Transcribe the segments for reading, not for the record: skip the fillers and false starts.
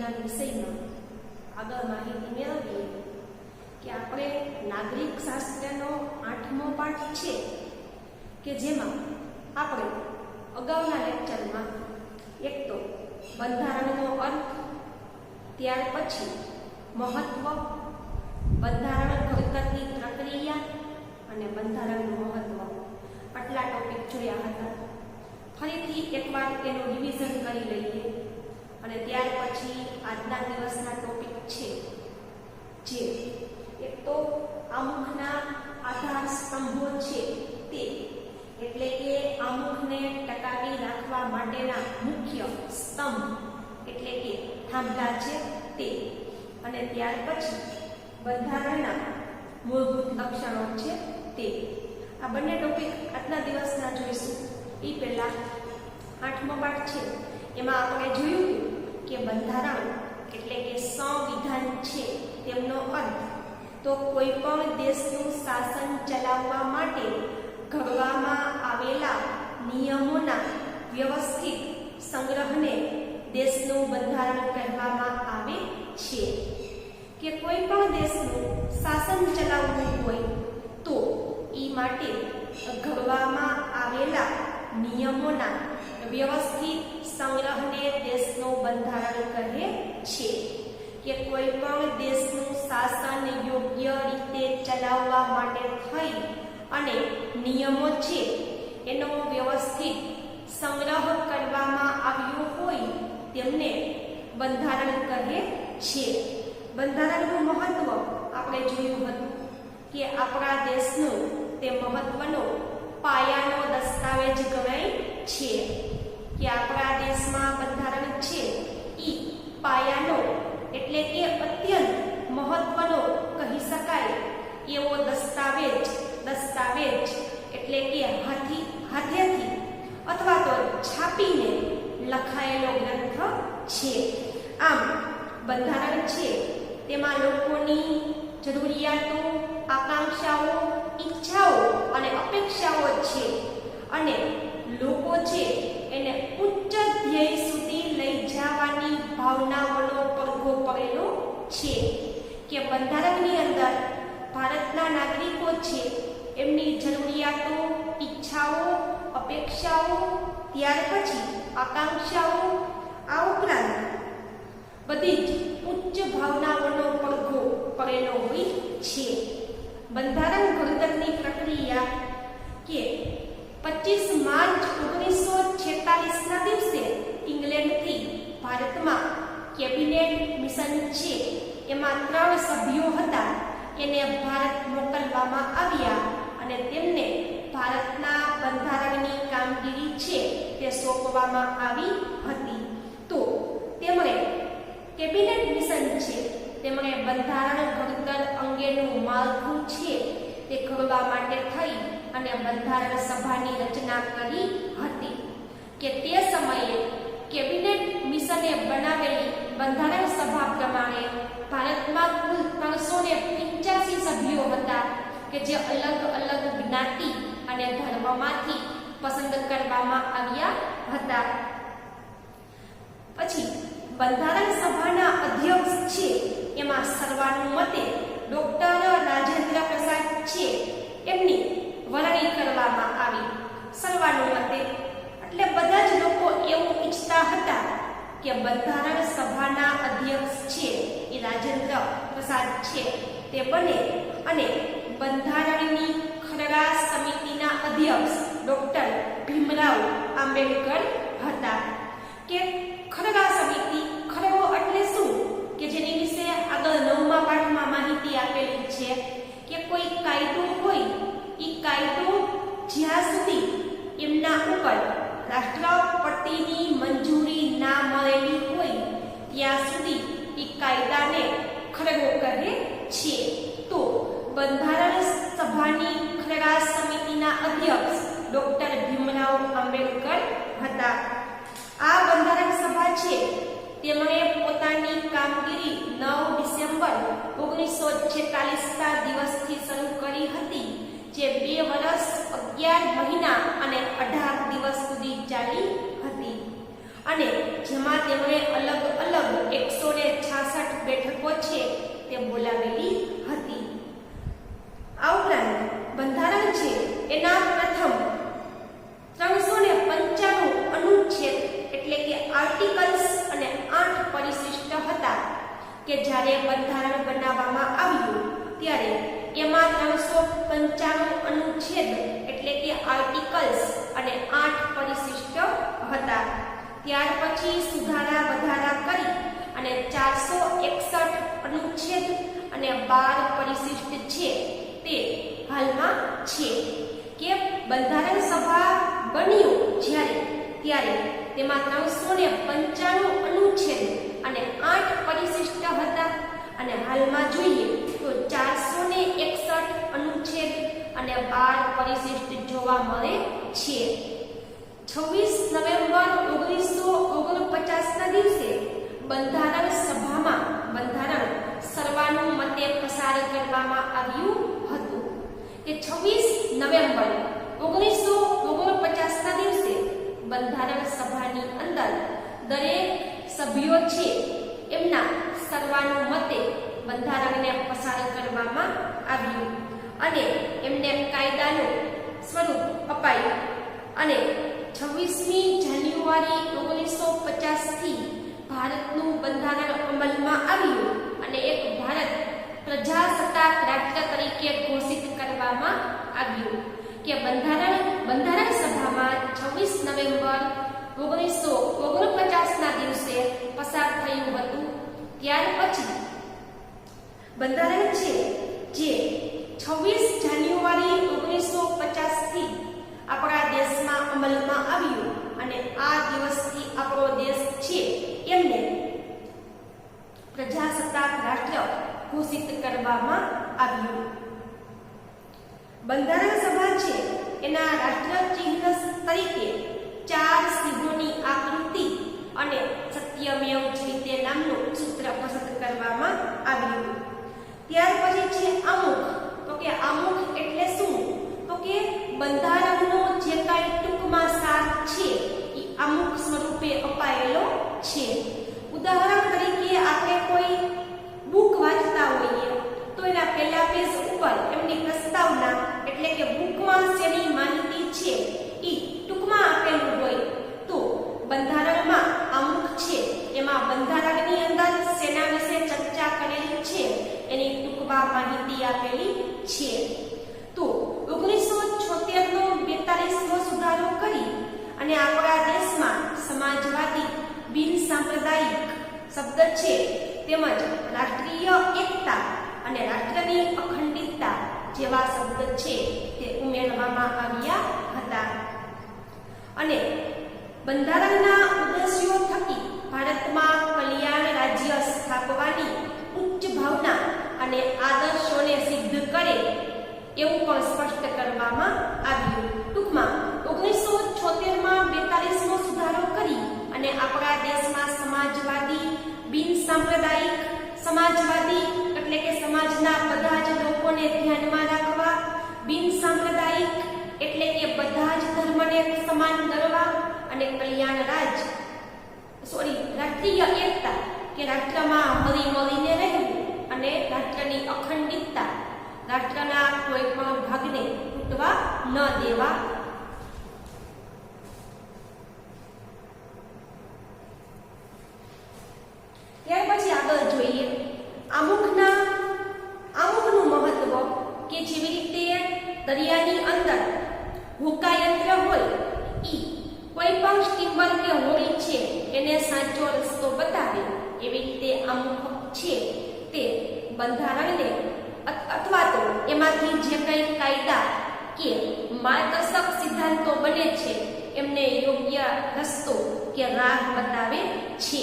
વિજ્ઞાન વિષયમાં આગળ માહિતી મેળવીએ કે આપણે નાગરિક શાસ્ત્રનો 8મો પાઠ છે કે જેમાં આપણે અગાઉના લેક્ચરમાં એક તો બંધારણનો અર્થ, ત્યાર પછી મહત્વ, બંધારણ ઘડતરની પ્રક્રિયા અને બંધારણનું મહત્વ આટલા ટોપિક જોયા હતા. ફરીથી એકવાર એનું રિવિઝન કરી લઈએ અને ત્યાર પછી આજના દિવસના ટોપિક છે જે એક તો આમુખના આધાર સ્તંભો છે તે, એટલે કે આમુખને ટકાવી રાખવા માટેના મુખ્ય સ્તંભ એટલે કે થાંભલા છે તે, અને ત્યાર પછી બંધારણના મૂળભૂત લક્ષણો છે તે. આ બંને ટોપિક આજના દિવસના જોઈશું. એ પહેલા 8મો પાઠ છે એમાં આપણે જોયું કે બંધારણ એટલે કે સંવિધાન છે તેમનો અર્થ તો કોઈ પણ દેશનું શાસન ચલાવવા માટે ઘડવામાં આવેલા નિયમોના વ્યવસ્થિત સંગ્રહને દેશનું બંધારણ કહેવામાં આવે છે. કે કોઈ પણ દેશનું શાસન ચલાવવું હોય તો એ માટે ઘડવામાં આવેલા નિયમોના વ્યવસ્થિત સંગ્રહને દેશનું બંધારણ કહે છે. કે કોઈ પણ દેશનું શાસન યોગ્ય રીતે ચલાવવા માટે થઈ અને નિયમો છે એનો વ્યવસ્થિત સંગ્રહ કરવામાં આવ્યો હોય તેમને બંધારણ કહે છે. બંધારણનું મહત્વ આપણે જોયું હતું કે આપણા દેશનું તે મહત્વનો પાયાનો દસ્તાવેજ ગણાય છે. કે આપણા દેશમાં બંધારણ છે એ પાયાનો એટલે કે અત્યંત મહત્વનો કહી શકાય એવો દસ્તાવેજ એટલે કે હાથેથી અથવા તો છાપીને લખાયેલો ગ્રંથ છે. આમ બંધારણ છે તેમાં લોકોની જરૂરિયાતો, આકાંક્ષાઓ, ઈચ્છાઓ અને અપેક્ષાઓ છે અને લોકો છે એને ઉચ્ચ ધ્યેય સુધી લઈ જવાની ભાવનાઓનો પડઘો પડેલો છે. કે બંધારણની અંદર ભારતના નાગરિકો છે એમની જરૂરિયાતો, ઈચ્છાઓ, અપેક્ષાઓ, ત્યાર પછી આકાંક્ષાઓ, આ ઉપરાંત બધી જ ઉચ્ચ ભાવનાઓનો પડઘો પડેલો હોય છે. બંધારણ ઘડતરની પ્રક્રિયા કે 25 માર્ચ 1946ના દિવસે ઇંગ્લેન્ડથી ભારતમાં કેબિનેટ મિશન છે એમાં 3 સભ્યો હતા એને ભારત મોકલવામાં આવ્યા અને તેમને ભારતના બંધારણની કામગીરી છે તે સોંપવામાં આવી હતી. તો તેમણે કેબિનેટ મિશન છે તેમણે બંધારણ ઘડતર અંગેનું માળખું છે તે ઘડવા માટે થઈ અને બંધારણ સભાની રચના કરી હતી. કે તે સમયે કેબિનેટ મિશને બનાવેલી બંધારણ સભા પ્રમાણે ભારતમાં કુલ 385 સભ્યો હતા કે જે અલગ અલગ જ્ઞાતિ અને ધર્મમાંથી પસંદ કરવામાં આવ્યા હતા. પછી બંધારણ સભાના અધ્યક્ષ છે એમાં સર્વાનુમતે ડોક્ટર રાજેન્દ્ર પ્રસાદ છે એમની વરણી કરવામાં આવી. સર્વાનુમતે એટલે બધા જ લોકો એવું ઈચ્છતા હતા કે બંધારણ સભાના અધ્યક્ષ છે એ રાજેન્દ્ર પ્રસાદ છે તે બને અને બંધારણની ખરડા સમિતિના અધ્યક્ષ ડોક્ટર ભીમરાવ આંબેડકર હતા. કે ખરડા સમિતિ, ખરડો એટલે શું કે જેની વિશે આગળ 9મા પાઠમાં માહિતી આપેલી છે કે કોઈ કાયદો હોય એ કાયદો જ્યાં સુધી એમના ઉપર રાષ્ટ્રપતિની મંજૂરી ના મળેલી હોય ત્યાં સુધી એ કાયદાને ખરડો કહે છે. તો બંધારણ સભાની ખરડા સમિતિના અધ્યક્ષ ડોક્ટર ભીમરાવ આંબેડકર હતા. આ બંધારણ સભા છે તેમણે પોતાની કામગીરી 9 ડિસેમ્બર 1946ના દિવસથી શરૂ કરી હતી જે 2 વર્ષ 11 મહિના અને 18 દિવસ સુધી ચાલી હતી. અને જેમાં તેમણે અલગ અલગ 166 બેઠકો છે તે બોલાવેલી હતી. આ ઉપરાંત બંધારણ છે એના પ્રથમ 395 અનુચ્છેદ એટલે કે આર્ટિકલ્સ અને 8 પરિશિષ્ટ હતા કે જ્યારે બંધારણ બનાવવામાં આવ્યું ત્યારે એમાં 395 અનુચ્છેદ એટલે કે આર્ટિકલ્સ અને 8 પરિશિષ્ટ હતા. ત્યાર પછી સુધારા વધારા કરી અને 461 અનુચ્છેદ અને 12 પરિશિષ્ટ છે તે હાલમાં છે. કે બંધારણ સભા બન્યું ત્યારે તેમાં 395 અનુચ્છેદ અને 8 પરિશિષ્ટ હતા અને હાલમાં જોઈએ તો 461 અનુચ્છેદ અને 12 પરિશિષ્ટ જોવા મળે છે. 26 નવેમ્બર 1949 ના દિવસે બંધારણ સભામાં બંધારણ સર્વાનુમતે પસાર કરવામાં આવ્યું હતું. કે 26 નવેમ્બર 1949 ના દિવસે બંધારણ સભાની અંદર દરેક સભ્યો છે એમના સર્વાનુમતે બંધારણને પસાર કરવામાં આવ્યું અને એમને કાયદાનું સ્વરૂપ અપાયું અને 26મી જાન્યુઆરી 1950 થી ભારતનું બંધારણ અમલમાં આવ્યું અને એક ભારત પ્રજાસત્તાક રાષ્ટ્ર તરીકે ઘોષિત કરવામાં આવ્યું. કે બંધારણ સભામાં 26 નવેમ્બર 1949 ના દિવસે પસાર થયું હતું. ત્યાર પછી બંધારણ છે જે 26 જાન્યુઆરી 1950 થી આપણા દેશમાં અમલમાં આવ્યું અને આ દિવસથી આપણો દેશ છે એમને પ્રજાસત્તાક રાષ્ટ્ર ઘોષિત કરવામાં આવ્યું. બંધારણ સભા છે એના રાષ્ટ્ર ચિહ્ન તરીકે 4 સિંહોની આકૃતિ અને સત્યમેવ જયતે નામનું સૂત્ર પસંદ કરવામાં આવ્યું. ત્યાર પછી છે આમુખ. તો કે આમુખ એટલે શું? તો કે બંધારણનો જે કાંઈ ટૂંકમાં સાર છે એ આમુખ સ્વરૂપે અપાયેલો છે. ઉદાહરણ તરીકે આપણે કોઈ બુક વાંચતા હોઈએ તો એના પહેલા પેજ ઉપર એમની પ્રસ્તાવના એટલે કે બુકમાં શેની માહિતી છે એ ટૂંકમાં આપેલું હોય તો બંધારણમાં આમુખ છે એમાં બંધારણની અંદર શેના વિશે ચર્ચા કરેલી છે એની ટૂંકમાં માહિતી આપેલી છે. તો 1976 નો 42મો સુધારો કરી અને આપણા દેશમાં સમાજવાદી બિન સાંપ્રદાયિક શબ્દ છે તેમજ રાષ્ટ્રીય એકતા અને રાષ્ટ્રની અખંડિતતા જેવા શબ્દ છે તે ઉમેરવામાં આવ્યા હતા. અને બંધારણના ઉદ્દેશ્યો થકી ભારતમાં કલ્યાણ રાજ્ય સ્થાપવાની ઉચ્ચ ભાવના અને આદર્શોને સિદ્ધ કરે એવું પણ સ્પષ્ટ કરવામાં આવ્યું. ટૂંકમાં 1976માં 42મો સુધારો કરી અને આપણા દેશમાં સમાજવાદી બિન સાંપ્રદાયિક સમાજવાદી એટલે કે સમાજના બધા જ લોકોને ધ્યાનમાં રાખવા, બિન સાંપ્રદાયિક એટલે કે બધા જ ધર્મને સમાન ગણવા અને રાષ્ટ્રીય એકતા કે રાષ્ટ્રમાં હળી મળીને રહેવું અને રાષ્ટ્રની અખંડિતતા રાષ્ટ્રના કોઈ પણ ભાગને તૂટવા ન દેવા. ત્યાર પછી આગળ જોઈએ આમુખનું મહત્વ કે જેવી રીતે દરિયાની અંદર હોકાયંત્ર હોય ઈ કોઈ પણ સ્ટીમર કે હોડી છે એને સાચો રસ્તો બતાવે એવી રીતે આમુખ છે તે બંધારણને અથવા તો એમાંથી જે કંઈ કાયદા કે માર્ગદર્શક સિદ્ધાંતો બને છે એમને યોગ્ય રસ્તો કે રાહ બતાવે છે.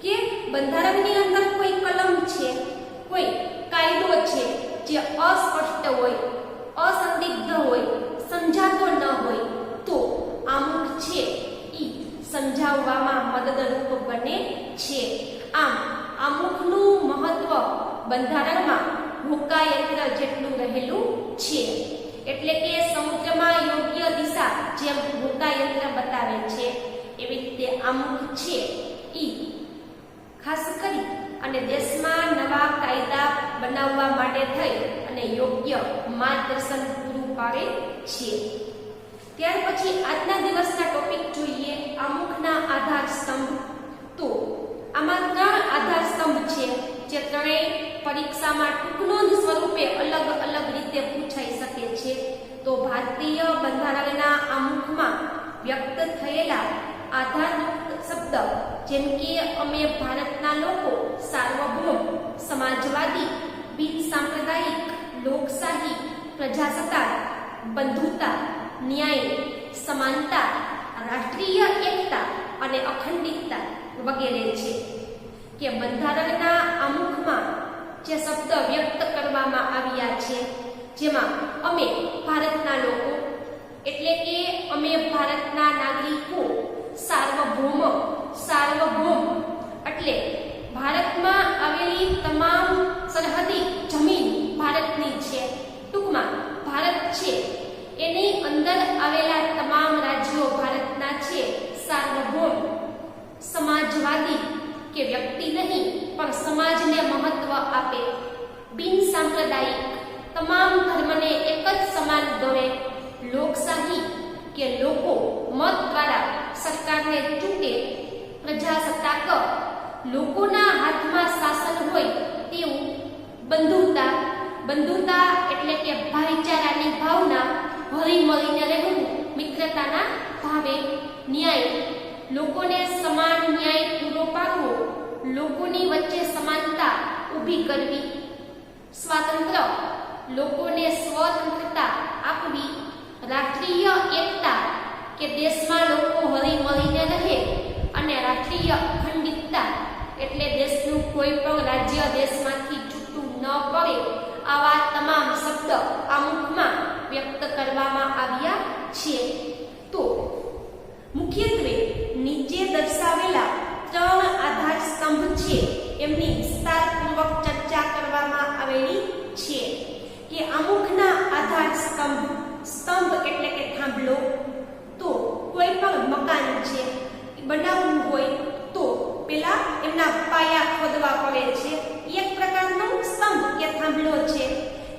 કે બંધારણની અંદર કોઈ કલમ છે, કોઈ કાયદો છે જે અસ્પષ્ટ હોય, અસંદિગ્ધ હોય, સમજાતો ન હોય તો આમુખ છે ઈ સમજાવવામાં મદદરૂપ બને છે. આમ આમુખનું મહત્વ બંધારણમાં હોકાયંત્ર જેટલું રહેલું છે. એટલે કે સમુદ્રમાં યોગ્ય દિશા જેમ હોકાયંત્ર બતાવે છે એવી રીતે આમુખ છે ઈ ખાસ કરી અને દેશમાં નવા કાયદા બનાવવા માટે થઈ અને યોગ્ય માર્ગદર્શન પૂરું પાડે છે. ત્યાર પછી આજના દિવસના ટોપિક જોઈએ આમુખના આધાર સ્તંભ. તો આમાં 3 આધાર સ્તંભ છે જે ત્રણેય પરીક્ષામાં ટૂંકનોંધ સ્વરૂપે અલગ અલગ રીતે પૂછાઈ શકે છે. તો ભારતીય બંધારણના આમુખમાં વ્યક્ત થયેલા આધારયુક્ત શબ્દ જેમ કે અમે ભારતના લોકો, સાર્વભૌમ, સમાજવાદી, બિનસાંપ્રદાયિક, લોકશાહી, પ્રજાસત્તાક, બંધુતા, ન્યાય, સમાનતા, રાષ્ટ્રીય એકતા અને અખંડિતતા વગેરે છે. કે બંધારણના આમુખમાં જે શબ્દ વ્યક્ત કરવામાં આવ્યા છે જેમાં અમે ભારતના લોકો એટલે કે અમે ભારતના નાગરિકો, સાર્વભૌમ એટલે ભારતમાં આવેલી તમામ સરહદી જમીન ભારતની છે. ટૂંકમાં ભારત છે એની અંદર આવેલા તમામ રાજ્યો ભારતના છે. સાર્વભૌમ, સમાજવાદી કે વ્યક્તિ નહીં પણ સમાજને મહત્વ આપે, બિનસાંપ્રદાયિક તમામ ધર્મને એક જ સમાન ગણે, લોકશાહી કે લોકો મત દ્વારા સરકારને ચૂંટે, પ્રજાસત્તાક લોકોના હાથમાં શાસન હોય તેવું, બંધુતા એટલે કે ભાઈચારાની ભાવના, હળી મળીને રહેવું મિત્રતાના ભાવે, ન્યાય લોકોને સમાન ન્યાય પૂરો પાડવો, લોકોની વચ્ચે સમાનતા ઊભી કરવી, સ્વાતંત્ર્ય લોકોને સ્વતંત્રતા આપવી, રાષ્ટ્રીય એકતા કે દેશમાં લોકો હળી મળીને રહે અને રાષ્ટ્રીય અખંડિતતા એટલે દેશનું કોઈ પણ રાજ્ય દેશમાંથી છૂટું ન પડે. આવા તમામ શબ્દ આમુખમાં વ્યક્ત કરવામાં આવ્યા છે. તો મુખ્યત્વે નીચે દર્શાવેલા 3 આધાર સ્તંભ છે એમની વિસ્તારપૂર્વક ચર્ચા કરવામાં આવેલી છે. કે આમુખના આધાર સ્તંભ એટલે કે થાંભલો. તો કોઈ પણ મકાન છે બનાવવું હોય તો પેલા એમના પાયા ખોદવા પડે છે. એક પ્રકારનો સ્તંભ કે થાંભલો છે.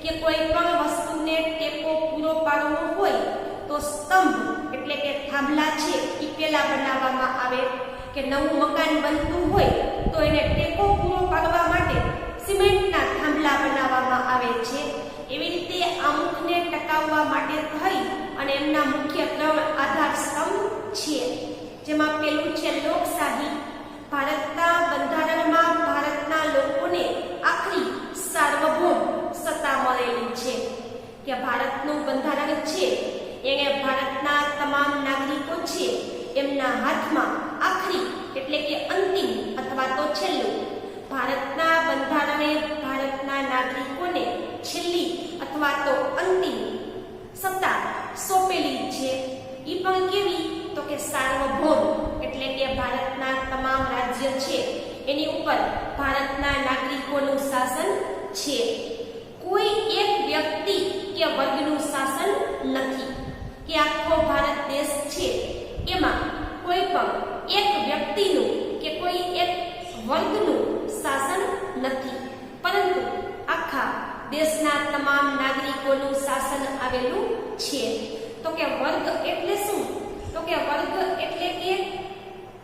કે કોઈ પણ વસ્તુને ટેકો પૂરો પાડવો હોય તો સ્તંભ એટલે કે થાંભલા છે એ પેલા બનાવવામાં આવે. કે નવું મકાન બનતું હોય તો એને ટેકો પૂરો પાડવા માટે સિમેન્ટના થાંભલા બનાવવામાં આવે છે. એવી રીતે આમુખને ટકાવવા માટે થઈ અને એમના મુખ્ય 3 આધાર સ્તંભ છે. જેમાં પેલું છે લોકશાહી. ભારતના બંધારણમાં ભારતના લોકોને આખરી સાર્વભૌમ સત્તા મળેલી છે. કે ભારતનું બંધારણ છે એને ભારતના તમામ નાગરિકો છે એમના હાથમાં આખરી એટલે કે અંતિમ અથવા તો છેલ્લું. ભારતના બંધારણે ભારતના નાગરિકોને છેલ્લી અથવા તો અંતિમ સત્તા સોંપેલી છે. એ પણ કેવી? તો કે સાર્વભૌમ એટલે કે ભારતના તમામ રાજ્ય છે એની ઉપર ભારતના નાગરિકોનું શાસન છે. કોઈ એક વ્યક્તિ કે વર્ગનું શાસન નથી. કે આખો ભારત દેશ છે એમાં કોઈ પણ એક વ્યક્તિનું કે કોઈ એક વર્ગનું શાસન નથી, પરંતુ આખા દેશના તમામ નાગરિકોનું શાસન આવેલું છે. તો કે વર્ગ એટલે શું? તો કે વર્ગ એટલે કે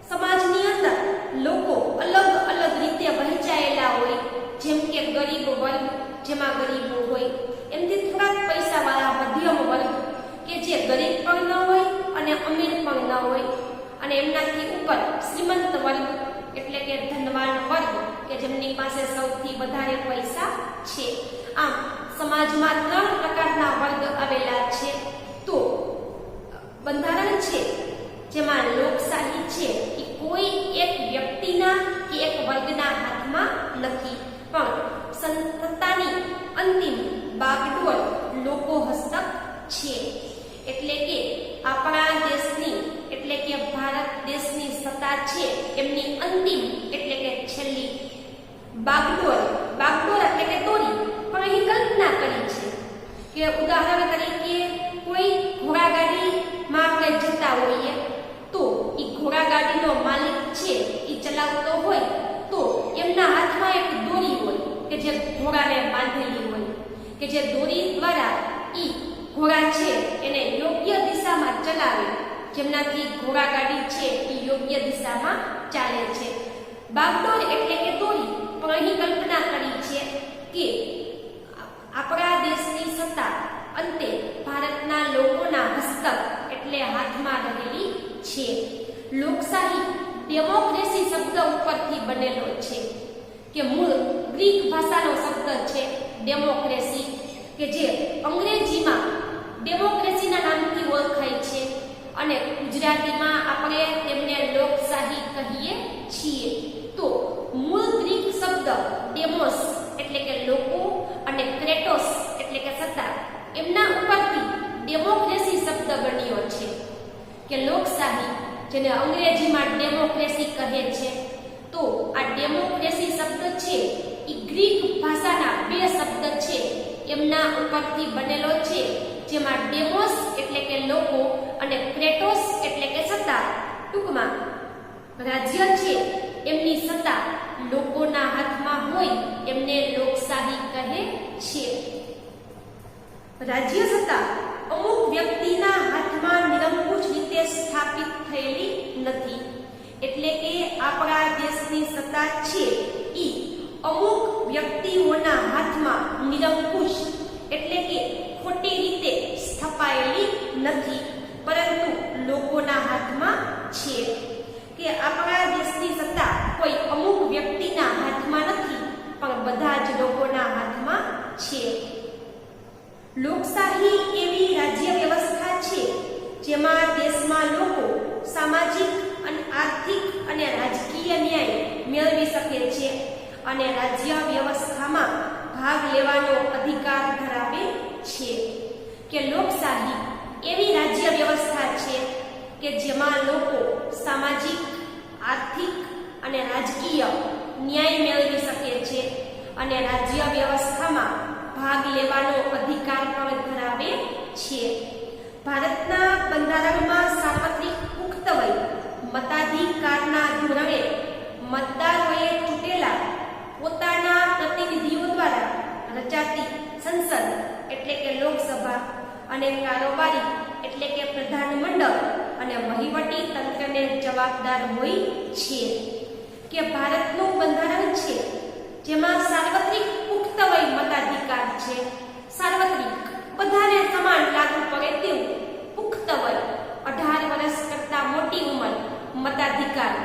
સમાજની અંદર લોકો અલગ અલગ રીતે વહેંચાયેલા હોય. જેમ કે ગરીબ વર્ગ જેમાં ગરીબો હોય, એમથી થોડાક પૈસાવાળા મધ્યમ વર્ગ કે જે ગરીબ પણ ન હોય અને અમીર પણ ન હોય, અને એમનાથી ઉપર શ્રીમંત વર્ગ એટલે કે ધનવાન વર્ગ કે જેમની પાસે સૌથી વધારે પૈસા છે. આમ સમાજમાં 3 પ્રકારના વર્ગ આવેલા છે. તો બંધારણ છે જેમાં લોકશાહી છે એ કોઈ એક વ્યક્તિના કે એક વર્ગના હાથમાં નથી, પણ સત્તાની અંતિમ બાગડોર લોકો હસ્તક છે. એટલે કે આપણા દેશની એટલે કે ભારત દેશની સત્તા છે એમની અંતિમ એટલે કે છેલ્લી બાગડોર એટલે કે દોરી પણ અહીં કલ્પના કરી છે. કે ઉદાહરણ તરીકે કોઈ ઘોડાગાડીમાં આપણે જતા હોઈએ તો એ ઘોડાગાડીનો ગાડીનો માલિક છે એ ચલાવતો હોય તો એમના હાથમાં એક દોરી હોય કે જે ઘોડાને બાંધેલી હોય, કે જે દોરી દ્વારા એ ઘોડા છે એને યોગ્ય દિશામાં ચલાવે, જેમનાથી ઘોડા ગાડી છે એ યોગ્ય દિશામાં ચાલે છે. બાગડોર એટલે કે દોરી, પણ અહીં કલ્પના કરી છે કે આપણા દેશની સત્તા અંતે ભારતના લોકોના હસ્તક એટલે હાથમાં રહેલી છે. લોકશાહી ડેમોક્રેસી શબ્દ ઉપરથી બનેલો છે, કે મૂળ ગ્રીક ભાષાનો શબ્દ છે ડેમોક્રેસી, કે જે અંગ્રેજીમાં ડેમોક્રેસીના નામથી ઓળખાય છે અને ગુજરાતીમાં આપણે તેમને લોકશાહી કહીએ છીએ. તો મૂળ ગ્રીક શબ્દ ડેમોસ એટલે કે લોકો અને ક્રેટોસ એટલે કે સત્તા, એમના ઉપરથી ડેમોક્રેસી શબ્દ બન્યો છે. કે લોકશાહી જેને અંગ્રેજીમાં ડેમોક્રેસી કહે છે, તો આ ડેમોક્રેસી શબ્દ છે એ ગ્રીક ભાષાના બે શબ્દ છે એમના ઉપરથી બનેલો છે, જેમાં ડેમોસ એટલે કે લોકો અને ક્રેટોસ એટલે કે સત્તા. ટૂંકમાં રાજ્ય છે એમની સત્તા લોકોના હાથમાં હોય એમને લોકશાહી કહે છે. રાજ્ય સત્તા અમુક વ્યક્તિના હાથમાં નિરંકુશ રીતે સ્થાપિત થયેલી નથી, એટલે કે આપણા દેશની સત્તા છે એ અમુક વ્યક્તિઓના હાથમાં નિરંકુશ એટલે કે ખોટી રીતે સ્થપાયેલી નથી, પરંતુ લોકોના હાથમાં છે. કે આપણા દેશની સત્તા કોઈ અમુક વ્યક્તિના હાથમાં નથી, પણ બધા જ લોકોના હાથમાં છે. લોકશાહી એવી રાજ્ય વ્યવસ્થા છે જેમાં દેશમાં લોકો સામાજિક અને આર્થિક અને રાજકીય ન્યાય મેળવી શકે છે અને રાજ્ય વ્યવસ્થામાં ભાગ લેવાનો અધિકાર ધરાવે છે. કે લોકશાહી એવી રાજ્ય વ્યવસ્થા છે કે જેમાં લોકો સામાજિક, આર્થિક અને રાજકીય ન્યાય મેળવી શકે છે અને રાજ્ય વ્યવસ્થામાં ભાગ લેવાનો અધિકાર પણ ધરાવે છે. ભારતના બંધારણમાં સાર્વત્રિક પુખ્ત વય મતાધિકારના ધોરણે મતદારોએ ચૂંટેલા પોતાના પ્રતિનિધિઓ દ્વારા રચાતી સંસદ એટલે કે લોકસભા અને કારોબારી એટલે કે પ્રધાનમંડળ અને વહીવટી તંત્રને જવાબદાર હોય છે. કે ભારતનું બંધારણ છે જેમાં સાર્વત્રિક પુખ્ત વય મતાધિકાર છે. સાર્વત્રિક બધાને સમાન લાગુ પડે તેવું પુખ્ત વય 18 વર્ષ કરતા મોટી ઉંમર મતાધિકાર.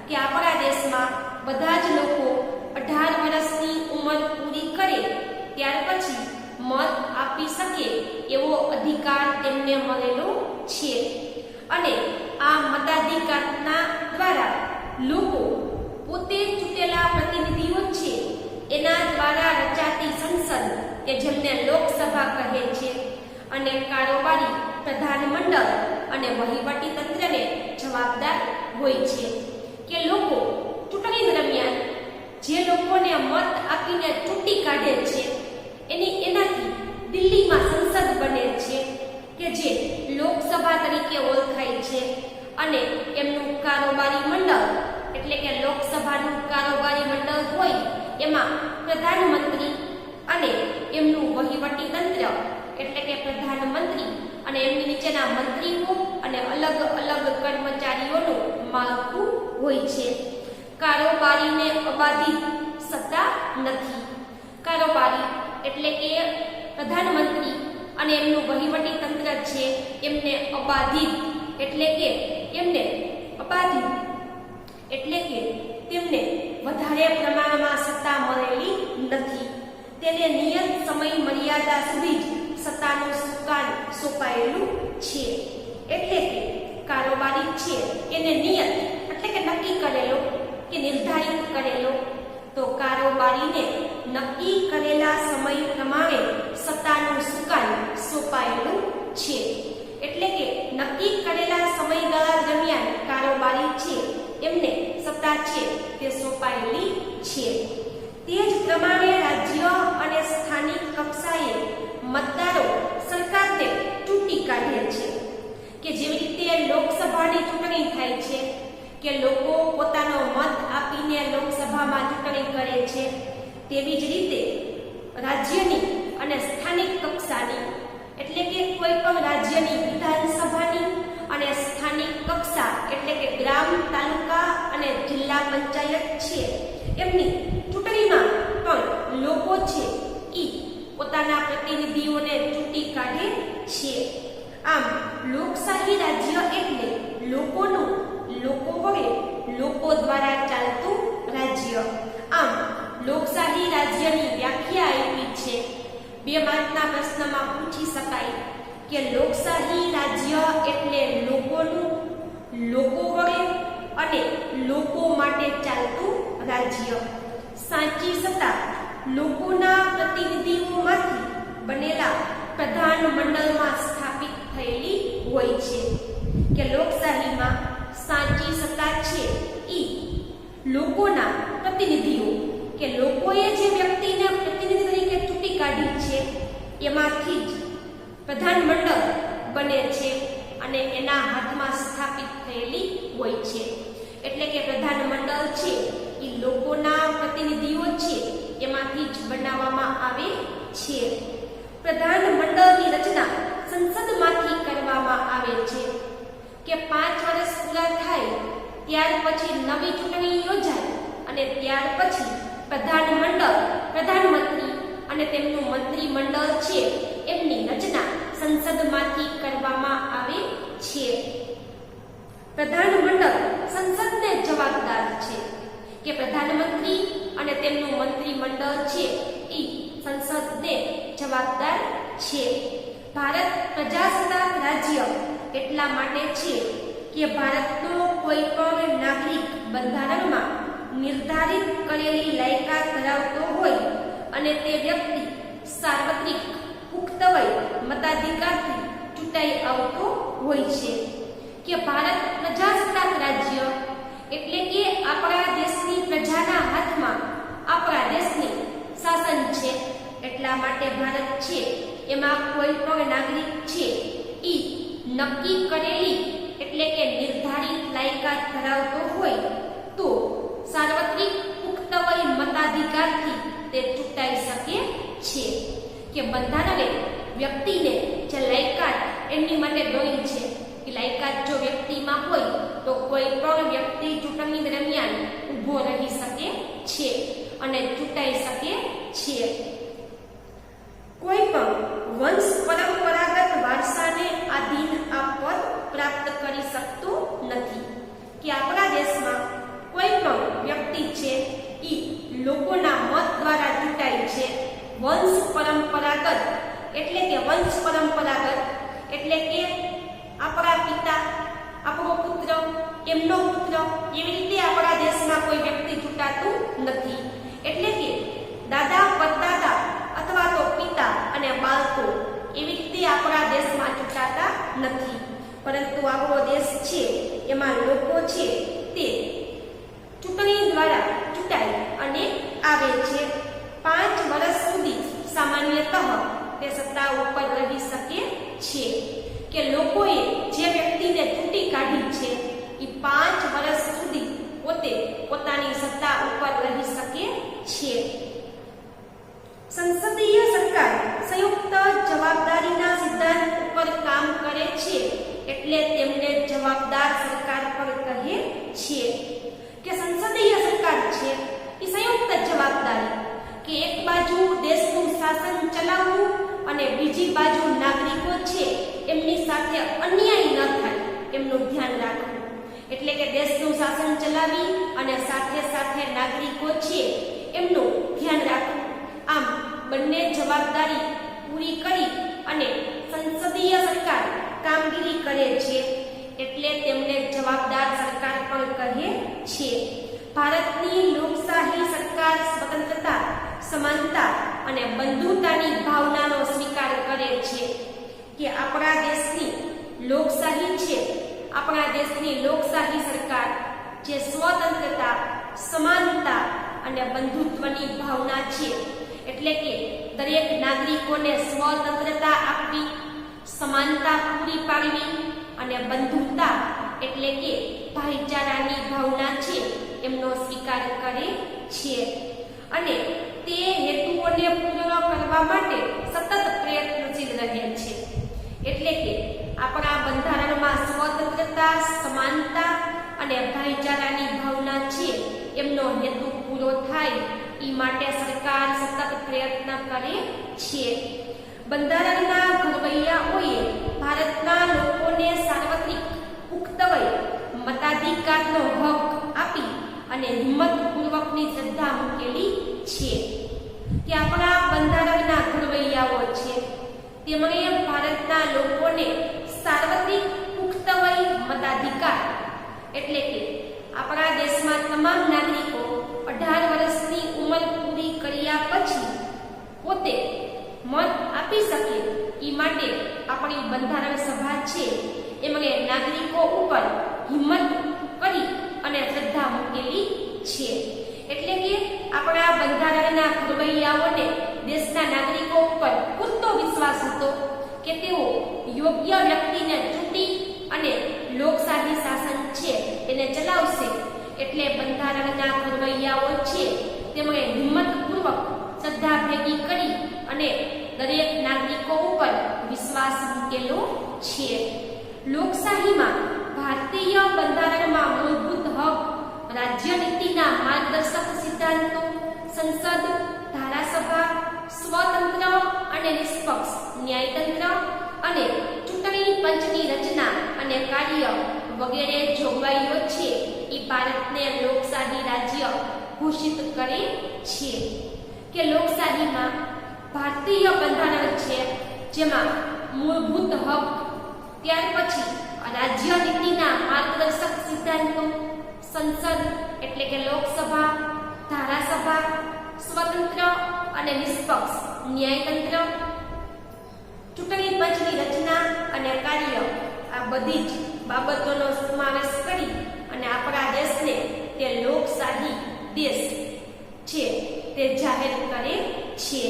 કે આપણા દેશમાં બધા જ લોકો 18 વર્ષની ઉંમર પૂરી કરે ત્યાર પછી મત આપી શકે એવો અધિકાર તેમને મળેલો છે. અને આ મતાધિકારના દ્વારા લોકો પોતે ચૂંટેલા પ્રતિનિધિઓ છે એના દ્વારા રચાતી સંસદ કે જેમને લોકસભા કહે છે અને કારોબારી પ્રધાનમંડળ અને વહીવટી તંત્રને જવાબદાર હોય છે. કે લોકો ચૂંટણી દરમિયાન જે લોકોને મત આપીને ચૂંટી કાઢે છે એનાથી દિલ્હીમાં સંસદ બને છે કે જે લોકસભા તરીકે ઓળખાય છે અને એમનું કારોબારી મંડળ એટલે કે લોકસભાનું કારોબારી મંડળ હોય એમાં પ્રધાનમંત્રી અને એમનું વહીવટી તંત્ર એટલે કે પ્રધાનમંત્રી અને એમની નીચેના મંત્રીઓ અને અલગ અલગ કર્મચારીઓનું માળખું હોય છે. કારોબારીને અબાધિત સત્તા નથી. કારોબારી એટલે કે પ્રધાનમંત્રી અને એમનું વહીવટી તંત્ર છે એમને અબાધિત એટલે કે એમને અબાધિત એટલે કે તેમને વધારે પ્રમાણમાં સત્તા મળેલી નથી. તેને નિયત સમય મર્યાદા સુધી જ સત્તાનું સુકાન સોંપાયેલું છે. એટલે કે કારોબારી છે એને નિયત એટલે કે નક્કી કરેલો કે નિર્ધારિત કરેલો, તો કારોબારીને નક્કી કરેલા સમય પ્રમાણે સત્તાનું સુકાન સોંપાયેલું છે. એટલે કે નક્કી કરેલા સમયગાળા દરમિયાન કારોબારી છે એમને સત્તા છે તે સોંપાયેલી છે. તે જ પ્રમાણે રાજ્ય અને સ્થાનિક કક્ષાએ મતદારો સરકારને ચૂંટી કાઢે છે. કે જેવી રીતે લોકસભાની ચૂંટણી થાય છે કે લોકો પોતાનો મત આપીને લોકસભામાં ચૂંટણી કરે છે, તેવી જ રીતે રાજ્યની અને સ્થાનિક કક્ષાની એટલે કે કોઈ પણ રાજ્યની વિધાનસભાની અને સ્થાનિક કક્ષા એટલે કે ગ્રામ, તાલુકા અને જિલ્લા પંચાયત છે એમની ચૂંટણીમાં પણ લોકો છે ઈ પોતાના પ્રતિનિધિઓને ચૂંટી કાઢે છે. આમ લોકશાહી રાજ્ય એટલે લોકોનું, લોકો વડે, લોકો દ્વારા ચાલતું રાજ્ય. આમ લોકશાહી રાજ્યની વ્યાખ્યા આપી છે. 2 માર્કના પ્રશ્નમાં પૂછી શકાય કે લોકશાહી રાજ્ય એટલે લોકોનું, લોકો વડે અને લોકો માટે ચાલતું રાજ્ય. સાચી સત્તા લોકોના પ્રતિનિધિઓમાંથી બનેલા પ્રધાન મંડળમાં સ્થાપિત થયેલી હોય છે. કે લોકશાહીમાં સાચી સત્તા છે ઈ લોકોના પ્રતિનિધિઓ કે લોકોએ જે વ્યક્તિને પ્રતિનિધિ તરીકે ચૂંટી કાઢી છે એમાંથી જ પ્રધાન મંડળ બને છે અને એના હાથમાં સ્થાપિત થયેલી હોય છે. એટલે કે પ્રધાન મંડળ છે એ લોકોના પ્રતિનિધિઓ છે એમાંથી જ બનાવવામાં આવે છે. પ્રધાન મંડળની રચના સંસદમાંથી કરવામાં આવે છે કે 5 વર્ષ પૂરા થાય ત્યાર પછી નવી ચૂંટણી યોજાય અને ત્યાર પછી પ્રધાન મંડળ, પ્રધાનમંત્રી અને તેમનું મંત્રી મંડળ છે એમની રચના સંસદમાંથી કરવામાં આવે છે. પ્રધાન મંડળ સંસદને જવાબદાર છે કે પ્રધાનમંત્રી અને તેમનું મંત્રી મંડળ છે એ સંસદને જવાબદાર છે. ભારત પ્રજાસત્તાક રાજ્ય એટલા માટે છે કે ભારતનો કોઈ પણ નાગરિક બંધારણમાં નિર્ધારિત કરેલી લાયકાત ધરાવતો હોય અને તે વ્યક્તિ સાર્વત્રિક પુખ્ત વય મતાધિકારથી ચૂંટાઈ આવતો હોય છે. કે ભારત પ્રજાસત્તાક રાજ્ય એટલે કે આપણા દેશની પ્રજાના હાથમાં આપણા દેશની શાસન છે. એટલા માટે ભારત છે એમાં કોઈ પણ નાગરિક છે ઈ નક્કી કરેલી એટલે કે નિર્ધારિત લાયકાત ધરાવતો હોય તો સાર્વત્રિક પુખ્ત વય મતાધિકારથી તે ચૂંટાઈ શકે છે. કે બંધારણે વ્યક્તિને જે લાયકાત એમની માટે દોરી છે એ લાયકાત જો વ્યક્તિમાં હોય તો કોઈ પણ વ્યક્તિ ચૂંટણી દરમિયાન ઊભો રહી શકે છે અને ચૂંટાઈ શકે છે. કોઈ પણ વંશ પરંપરાગત વારસાને આધીન આ પદ પ્રાપ્ત કરી શકતું નથી. કે આપણા દેશમાં કોઈ પણ વ્યક્તિ છે એ લોકોના મત દ્વારા ચૂંટાય છે. વંશ પરંપરાગત એટલે કે વંશ પરંપરાગત એટલે કે આપણા પિતા, આપણો પુત્ર, એમનો પુત્ર, એવી રીતે આપણા દેશમાં કોઈ વ્યક્તિ ચૂંટાતું નથી. એટલે કે દાદા પરદાદા અથવા તો પિતા અને બાળકો એવી રીતે આપણા દેશમાં ચૂંટાતા નથી. પરંતુ આપણો દેશ છે એમાં લોકો છે તે ચૂંટણી દ્વારા ચૂંટાઈ અને આવે છે. 5 વર્ષ સુધી સામાન્યતઃ તે સત્તા ઉપર રહી શકે છે. કે લોકોએ જે વ્યક્તિને ચૂંટી કાઢી છે એ 5 વર્ષ સુધી પોતે પોતાની સત્તા ઉપર રહી શકે છે. સંસદીય સરકાર સંયુક્ત જવાબદારીના સિદ્ધાંત ઉપર કામ કરે છે એટલે તેમને જવાબદાર સરકાર પણ કહે છે. કે સંસદીય સરકાર છે એ સંયુક્ત જવાબદારી કે એક બાજુ દેશનું શાસન ચલાવવું અને બીજી બાજુ નાગરિકો છે એમની સાથે અન્યાય ન થાય એમનું ધ્યાન રાખવું. એટલે કે દેશનું શાસન ચલાવી અને સાથે સાથે નાગરિકો છે એમનું ધ્યાન રાખવું. આમ બંને જવાબદારી પૂરી કરી અને સંસદીય સરકાર કામગીરી કરે છે એટલે તેમને જવાબદાર સરકાર પણ કહે છે. ભારતની લોકશાહી સરકાર સ્વતંત્રતા, સમાનતા અને બંધુતાની ભાવનાનો સ્વીકાર કરે છે. કે આપણા દેશની લોકશાહી છે, આપણા દેશની લોકશાહી સરકાર જે સ્વતંત્રતા, સમાનતા અને બંધુત્વની ભાવના છે. એટલે કે દરેક નાગરિકોને સ્વતંત્રતા આપવી, સમાનતા પૂરી પાડવી અને બંધુતા એટલે કે ભાઈચારાની ભાવના છે એમનો સ્વીકાર કરે છે અને તે હેતુઓને પૂર્ણ કરવા માટે સતત પ્રયત્નશીલ રહે છે. એટલે કે આપણા બંધારણમાં સ્વતંત્રતા, સમાનતા અને ભાઈચારાની ભાવના છે એમનો હેતુ પૂરો થાય એ માટે સરકાર સતત પ્રયત્ન કરે છે. બંધારણના ઘડવૈયાઓએ ભારતના લોકોને સાર્વત્રિક પુખ્ત વય મતાધિકારનો હક આપી અને હિંમતપૂર્વકની શ્રદ્ધા મૂકેલી છે. કે આપણા બંધારણના ઘડવૈયાઓ છે તેમણે ભારતના લોકોને સાર્વત્રિક પુખ્ત વય મતાધિકાર એટલે કે આપણા દેશમાં તમામ નાગરિકો 18 વર્ષની ઉંમર પૂરી કર્યા પછી પોતે મત આપી શકે એ માટે આપણી બંધારણ સભા છે એમણે નાગરિકો ઉપર હિંમત કરી અને શ્રદ્ધા મૂકેલી છે. એટલે કે આપણા બંધારણના ઘડવૈયાઓને દેશના નાગરિકો ઉપર પૂરતો વિશ્વાસ હતો કે તેઓ યોગ્ય વ્યક્તિને ચૂંટી અને લોકશાહી શાસન છે એને ચલાવશે. એટલે બંધારણના ઘડવૈયાઓ છે તેમણે હિંમતપૂર્વક શ્રદ્ધા ભેગી કરી અને દરેક નાગરિકો ઉપર વિશ્વાસ મૂકેલો છે. લોકશાહીમાં ભારતીય બંધારણમાં મૂળભૂત હક, રાજ્યનીતિના માર્ગદર્શક સિદ્ધાંતો, સંસદ, ધારાસભા, સ્વતંત્ર અને નિષ્પક્ષ ન્યાયતંત્ર અને ચૂંટણી પંચની રચના અને કાર્ય વગેરે જોગવાઈઓ છે એ ભારતને લોકશાહી રાજ્ય ઘોષિત કરે છે. કે લોકશાહીમાં ભારતીય બંધારણ છે જેમાં મૂળભૂત હક, ત્યાર પછી રાજ્યનીતિના માર્ગદર્શક સિદ્ધાંતો, સંસદ એટલે કે લોકસભા, ધારાસભા, સ્વતંત્ર અને નિષ્પક્ષ ન્યાયતંત્ર, ચૂંટણી પંચની રચના અને કાર્ય આ બધી જ બાબતોનો સમાવેશ કરી અને આપણા દેશને તે લોકશાહી દેશ છે તે જાહેર કરે છે.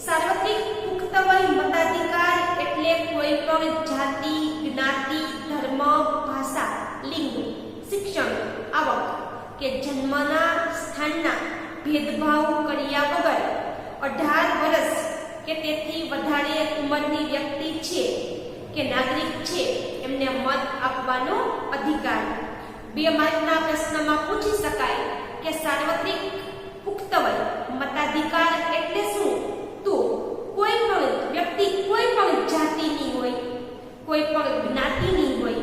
સાર્વત્રિક પુખ્ત વય મતાધિકાર એટલે કોઈ પણ જાતિ, જ્ઞાતિ, ધર્મ, ભાષા, લિંગ, શિક્ષણ, આવક કે જન્મના સ્થાનના ભેદભાવ કર્યા વગર 18 વર્ષ કે તેથી વધારે ઉંમરની વ્યક્તિ છે કે નાગરિક છે એમને મત આપવાનો અધિકાર. 2 માર્કના પ્રશ્નમાં પૂછી શકાય કે સાર્વત્રિક પુખ્ત વય મતાધિકાર એટલે શું? તો કોઈ પણ વ્યક્તિ કોઈ પણ જાતિની હોય, કોઈ પણ જ્ઞાતિની હોય,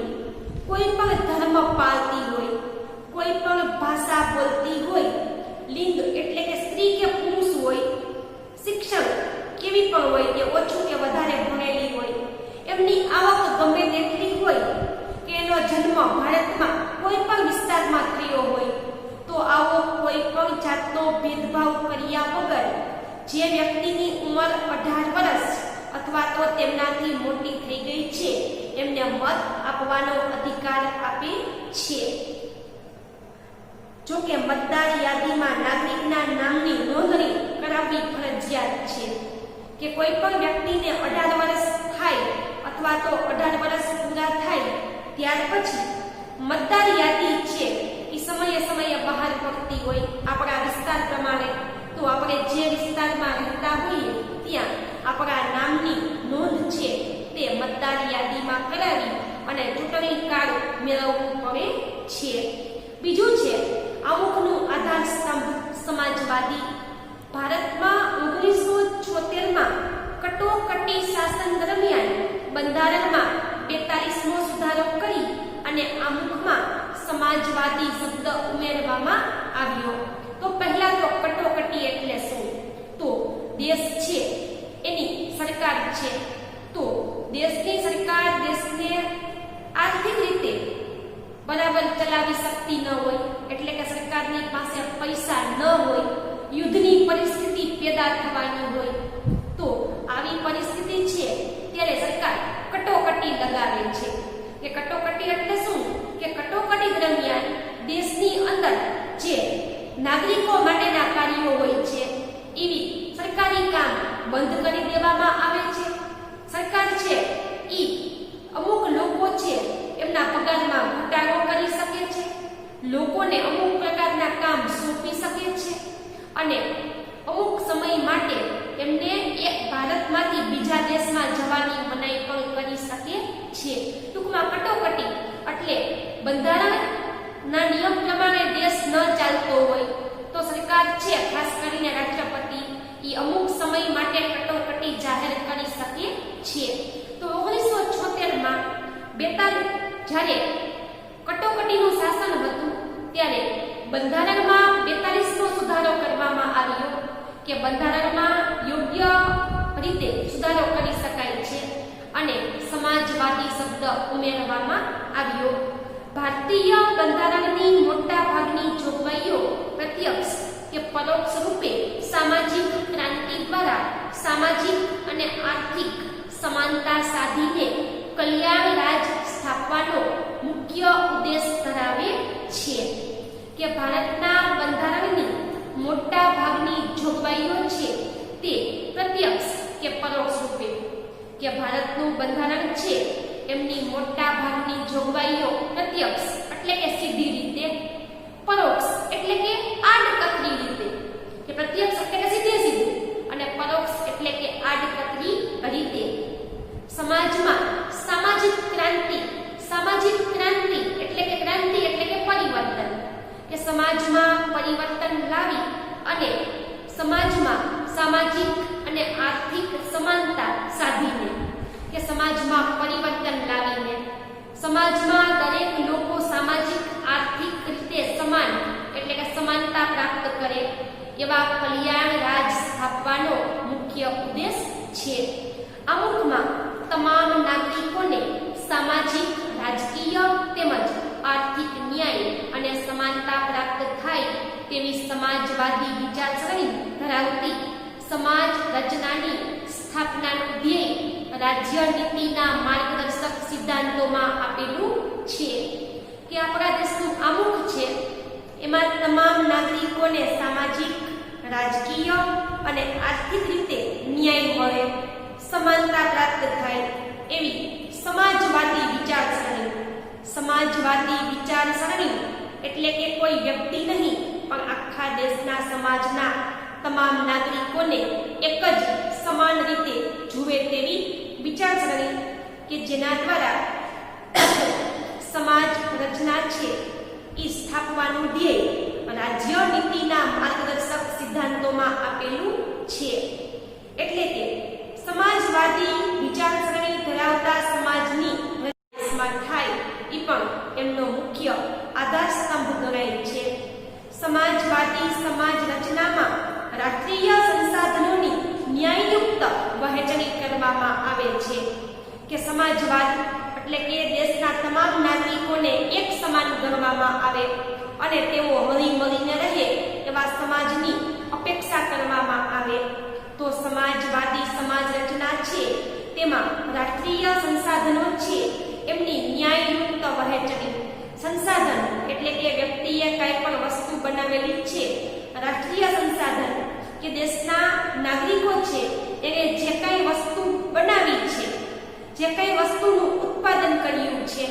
કોઈ પણ ધર્મ પાળતી હોય, કોઈ પણ ભાષા બોલતી હોય, લિંગ એટલે કે સ્ત્રી કે પુરુષ હોય, શિક્ષણ કેવી પણ હોય કે ઓછું કે વધારે ભણેલી હોય, એમની આવક ગમે તેટલી હોય કે એનો જન્મ ભારતમાં કોઈ પણ વિસ્તારમાં થયો હોય, તો આવો કોઈ પણ જાતનો ભેદભાવ કર્યા વગર જે વ્યક્તિની ઉંમર 18 વર્ષ અથવા તો તેમનાથી મોટી થઈ ગઈ છે એમને મત આપવાનો અધિકાર આપે છે. જો કે મતદાર યાદીમાં નાગરિકના નામની નોંધણી કરાવવી ફરજિયાત છે. કે કોઈ પણ વ્યક્તિને 18 વર્ષ થાય અથવા તો 18 વર્ષ પૂરા થાય ત્યાર પછી મતદાર યાદી છે એ સમયે બહાર પડતી હોય આપણા વિસ્તાર પ્રમાણે. તો આપણે જે વિસ્તારમાં રહેતા હોઈએ ત્યાં આપણા નામની નોંધ છે તે મતદાર યાદીમાં કરાવી અને ચૂંટણી કાર્ડ મેળવવું પડે છે. બીજું છે અમુકનું આધાર સ્તંભ સમાજવાદી. ભારતમાં 1976માં કટોકટી શાસન દરમિયાન બંધારણમાં 42મો સુધારો કરી અને અમુકમાં સમાજવાદી શબ્દ ઉમેરવામાં આવ્યો. તો પહેલા તો કટોકટી એટલે શું? તો દેશ છે એની સરકાર છે, તો દેશની સરકાર દેશને આર્થિક રીતે બરાબર ચલાવી શકતી ન હોય, એટલે કે સરકારની પાસે પૈસા ન હોય, યુદ્ધની પરિસ્થિતિ પેદા થવાની હોય, તો આવી પરિસ્થિતિ છે ત્યારે સરકાર કટોકટી લગાવે છે. કે કટોકટી એટલે શું? કે કટોકટી દરમિયાન દેશની અંદર જે નાગરિકો માટેના કાર્યો હોય છે એવી સરકારી કામ બંધ કરી દેવામાં આવે છે. સરકાર છે ઈ અમુક લોકો છે એમના પગારમાં ઘટાડો લોકોને અમુક પ્રકારના કામ સોંપી શકે છે અને અમુક સમય માટે એમને એક ભારતમાંથી બીજા દેશમાં જવાની મનાઈ પણ કરી શકે છે. ટૂંકમાં કટોકટી એટલે બંધારણના નિયમ પ્રમાણે દેશ ન ચાલતો હોય તો સરકાર છે, ખાસ કરીને રાષ્ટ્રપતિ, એ અમુક સમય માટે કટોકટી જાહેર કરી શકે છે. તો 1976માં જ્યારે કટોકટીનું શાસન હતું ત્યારે બંધારણમાં 42મો સુધારો કરવામાં આવ્યો કે બંધારણમાં યોગ્ય રીતે સુધારો કરી શકાય છે અને સમાજવાદી શબ્દ ઉમેરવામાં આવ્યો. ભારતીય બંધારણની મોટા ભાગની જોગવાઈઓ પ્રત્યક્ષ કે પરોક્ષ રૂપે સામાજિક ક્રાંતિ દ્વારા સામાજિક અને આર્થિક સમાનતા સાધીને કલ્યાણ રાજ સ્થાપવાનો મુખ્ય ઉદ્દેશ ધરાવે છે. કે ભારતના બંધારણની મોટા ભાગની જોગવાઈઓ છે તે પ્રત્યક્ષ કે પરોક્ષ રૂપે કે ભારતનું બંધારણ છે એમની મોટા ભાગની જોગવાઈઓ પ્રત્યક્ષ એટલે કે સીધી રીતે, પરોક્ષ એટલે કે આડકતરી રીતે, કે પ્રત્યક્ષ એટલે કે સીધે સીધું અને પરોક્ષ એટલે કે આડકતરી રીતે સમાજમાં સામાજિક ક્રાંતિ એટલે કે પરિવર્તન, કે સમાજમાં પરિવર્તન લાવી અને સમાજમાં સામાજિક અને આર્થિક સમાનતા સાધીને, કે સમાજમાં પરિવર્તન લાવીને સમાજમાં દરેક લોકો સામાજિક આર્થિક રીતે સમાન એટલે કે સમાનતા પ્રાપ્ત કરે એવા કલ્યાણ રાજ સ્થાપવાનો મુખ્ય ઉદ્દેશ છે. અમુકમાં તમામ નાગરિકોને સામાજિક, રાજકીય તેમજ આર્થિક ન્યાય અને સમાનતા પ્રાપ્ત થાય તેવી સમાજવાદી વિચારસરણી ધરાવતી સમાજ રચનાની સ્થાપનાનું ધ્યેય રાજ્ય નીતિના માર્ગદર્શક સિદ્ધાંતોમાં આપેલું છે. કે આપણા દેશનું આમુખ છે એમાં તમામ નાગરિકોને સામાજિક, રાજકીય અને આર્થિક રીતે ન્યાય મળે, સમાનતા પ્રાપ્ત થાય એવી સમાજવાદી વિચારસરણી એટલે કે કોઈ વ્યક્તિ નહીં પણ આખા દેશના સમાજના તમામ નાગરિકોને એક જ સમાન રીતે જુએ તેવી વિચારસરણી કે જેના દ્વારા સમાજ રચના છે એ સ્થાપવાનું ધ્યેય રાજ્ય નીતિના માર્ગદર્શક સિદ્ધાંતોમાં આપેલું છે. એટલે કે સમાજવાદી વિચારસરણી ધરાવતા સમાજની રચના થાય એ પણ એમનો મુખ્ય આધાર સ્તંભ ગણાય છે. સમાજવાદી સમાજ રચનામાં રાષ્ટ્રીય સંસાધનોની ન્યાયયુક્ત વહેંચણી કરવામાં આવે છે. કે સમાજવાદ એટલે કે દેશના તમામ નાગરિકોને એક સમાન ગણવામાં આવે અને તેઓ હળીમળીને રહે એવા સમાજની અપેક્ષા કરવામાં આવે. તો સમાજવાદી સમાજ રચના છે તેમાં રાષ્ટ્રીય સંસાધનો છે એમની ન્યાયયુક્ત વહેંચણી. સંસાધન એટલે કે વ્યક્તિએ કંઈ પણ વસ્તુ બનાવેલી છે, રાષ્ટ્રીય સંસાધન કે દેશના નાગરિકો છે એને જે કંઈ વસ્તુ બનાવી છે, જે કંઈ વસ્તુનું ઉત્પાદન કર્યું છે,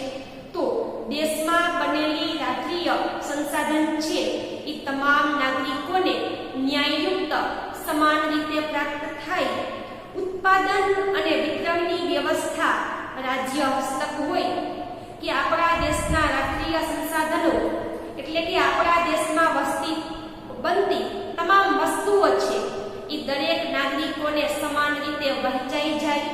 તો દેશમાં બનેલી રાષ્ટ્રીય સંસાધન છે એ તમામ નાગરિકોને ન્યાયયુક્ત સમાન રીતે પ્રાપ્ત થાય. ઉત્પાદન અને વિતરણની વ્યવસ્થા રાજ્ય હસ્તક હોય. કે આપણા દેશના રાષ્ટ્રીય સંસાધનો એટલે કે આપણા દેશમાં વસ્તી બનતી તમામ વસ્તુઓ છે એ દરેક નાગરિકોને સમાન રીતે વહેંચાઈ જાય.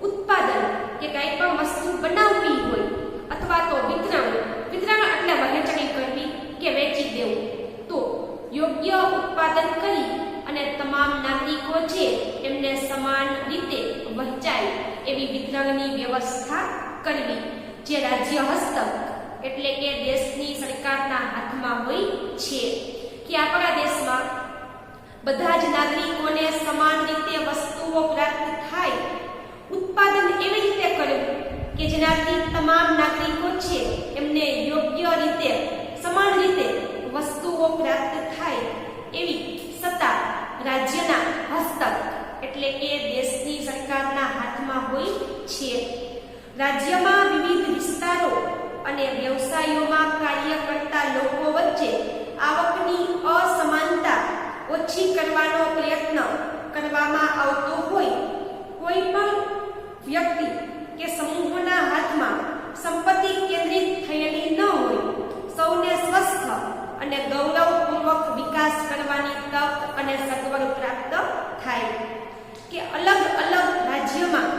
ઉત્પાદન કે કંઈ પણ વસ્તુ બનાવવી હોય અથવા તો વિતરણ એટલે વહેંચણી કરવી કે વેચી દેવું, તો યોગ્ય ઉત્પાદન કરી અને તમામ નાગરિકો છે એમને સમાન રીતે વહેંચાય એવી વિતરણની વ્યવસ્થા કરવી, જે રાજ્ય હસ્તક એટલે કે દેશની સરકારના હાથમાં હોય છે. કે આપણા દેશમાં બધા જ નાગરિકોને સમાન રીતે વસ્તુઓ પ્રાપ્ત થાય. ઉત્પાદન એવી રીતે કરવું કે જેનાથી તમામ નાગરિકો છે એમને યોગ્ય રીતે સમાન રીતે વસ્તુઓ પ્રાપ્ત થાય એવી સત્તા રાજ્યના હસ્તક એટલે કે દેશની સરકારના હાથમાં હોય છે. રાજ્યમાં વિવિધ વિસ્તારો અને વ્યવસાયોમાં કાર્ય કરતા લોકો વચ્ચે આવકની અસમાનતા ઓછી કરવાનો પ્રયત્ન કરવામાં આવતો હોય, કોઈ પણ વ્યક્તિ કે સમૂહના હાથમાં સંપત્તિ કેન્દ્રિત થયેલી ન હોય, સૌને સ્વસ્થ અને ગૌરવપૂર્વક વિકાસ કરવાની તક અને સગવડ પ્રાપ્ત થાય, કે અલગ અલગ રાજ્યમાં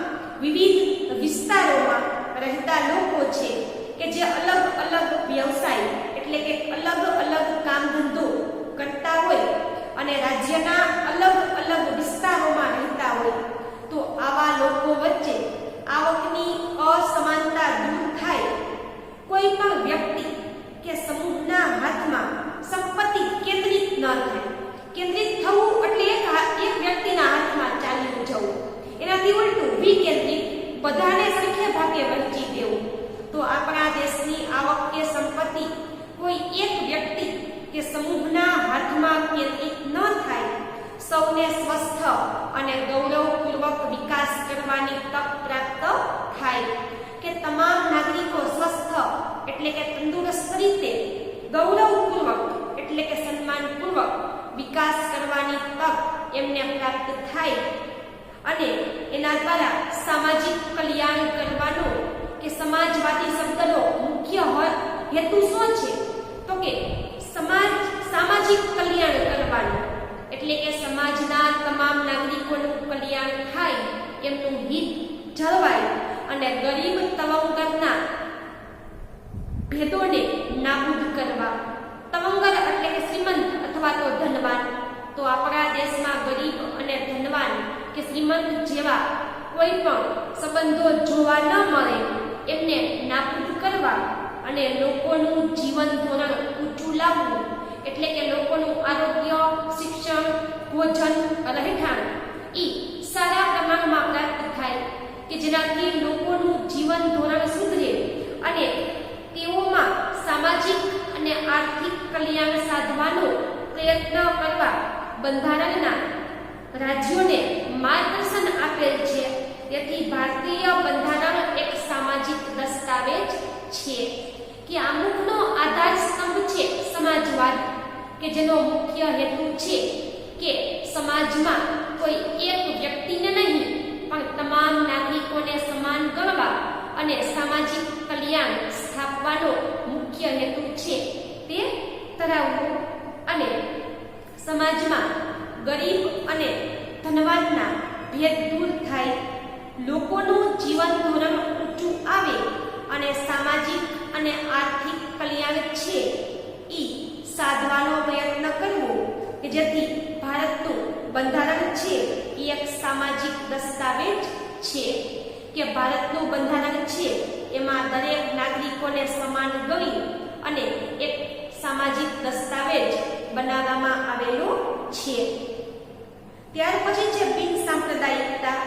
વિવિધ વિસ્તારોમાં રહેતા લોકો છે કે જે અલગ અલગ વ્યવસાય એટલે કે અલગ અલગ કામ ધંધો કરતા હોય અને રાજ્યના અલગ અલગ વિસ્તારોમાં રહેતા હોય, તો આવા લોકો વચ્ચે આવકની અસમાનતા દૂર થાય, કોઈ પણ વ્યક્તિ કે સમૂહના હાથમાં સંપત્તિ કેન્દ્રિત ન થાય. કેન્દ્રિત થવું એટલે એક વ્યક્તિના હાથમાં ચાલ્યું જવું, એનાથી ઉલટું વિકેન્દ્રિત, બધાને સરખે ભાગે વહેંચી દેવું. તો આપણા દેશની આવક કે સંપત્તિ કોઈ એક વ્યક્તિ કે સમૂહના હાથમાં કેન્દ્રિત ન થાય, સૌને સ્વસ્થ અને ગૌરવપૂર્વક વિકાસ કરવાની તક પ્રાપ્ત થાય, કે તમામ નાગરિકો સ્વસ્થ એટલે કે તંદુરસ્ત રીતે, ગૌરવપૂર્વક એટલે કે સન્માનપૂર્વક વિકાસ કરવાની તક એમને પ્રાપ્ત થાય, અને એના દ્વારા સામાજિક કલ્યાણ કરવાનો કે સમાજવાદી શબ્દનો મુખ્ય હેતુ શું છે? તો કે સામાજિક કલ્યાણ કરવાનું, એટલે કે સમાજના તમામ નાગરિકોનું કલ્યાણ થાય, એમનું હિત જળવાય અને ગરીબ તવંગરના ભેદોને નાબૂદ કરવા. તવંગર એટલે કે શ્રીમંત અથવા તો ધનવાન. તો આપણા દેશમાં ગરીબ અને ધનવાન કે શ્રીમંત જેવા કોઈ પણ સંબંધો જોવા ન મળે, એમને નાબૂદ કરવા અને લોકોનું જીવન ધોરણ ઊંચું લાવવું, એટલે કે લોકોનું આરોગ્ય, શિક્ષણ, ભોજન, રહેઠાણ એ સારા પ્રમાણમાં પ્રાપ્ત થાય, કે જેનાથી લોકોનું જીવન ધોરણ સુધરે અને તેઓમાં સામાજિક અને આર્થિક કલ્યાણ સાધવાનો પ્રયત્ન કરવા બંધારણના રાજ્યોને માર્ગદર્શન આપેલ છે. તેથી ભારતીય બંધારણ એક સામાજિક દસ્તાવેજ છે, કે આમુખનો આધાર સ્તંભ છે સમાજવાદ, કે જેનો મુખ્ય હેતુ છે કે સમાજમાં કોઈ એક વ્યક્તિને નહીં પણ તમામ નાગરિકોને સમાન ગણવા અને સામાજિક કલ્યાણ સ્થાપવાનો મુખ્ય હેતુ છે તે ધરાવવું, અને સમાજમાં ગરીબ અને ધનવાનના ભેદ દૂર થાય, લોકોનું જીવન ધોરણ ઊંચું આવે અને સામાજિક અને આર્થિક કલ્યાણ છે એ સાધવાનો પ્રયત્ન કરવો, કે જેથી ભારતનું બંધારણ છે એ એક સામાજિક દસ્તાવેજ છે, કે ભારતનું બંધારણ છે એમાં દરેક નાગરિકોને સમાન ગણી અને એક સામાજિક દસ્તાવેજ બનાવવામાં આવેલો છે. ત્યાર પછી છે બિન સાંપ્રદાયિકતા.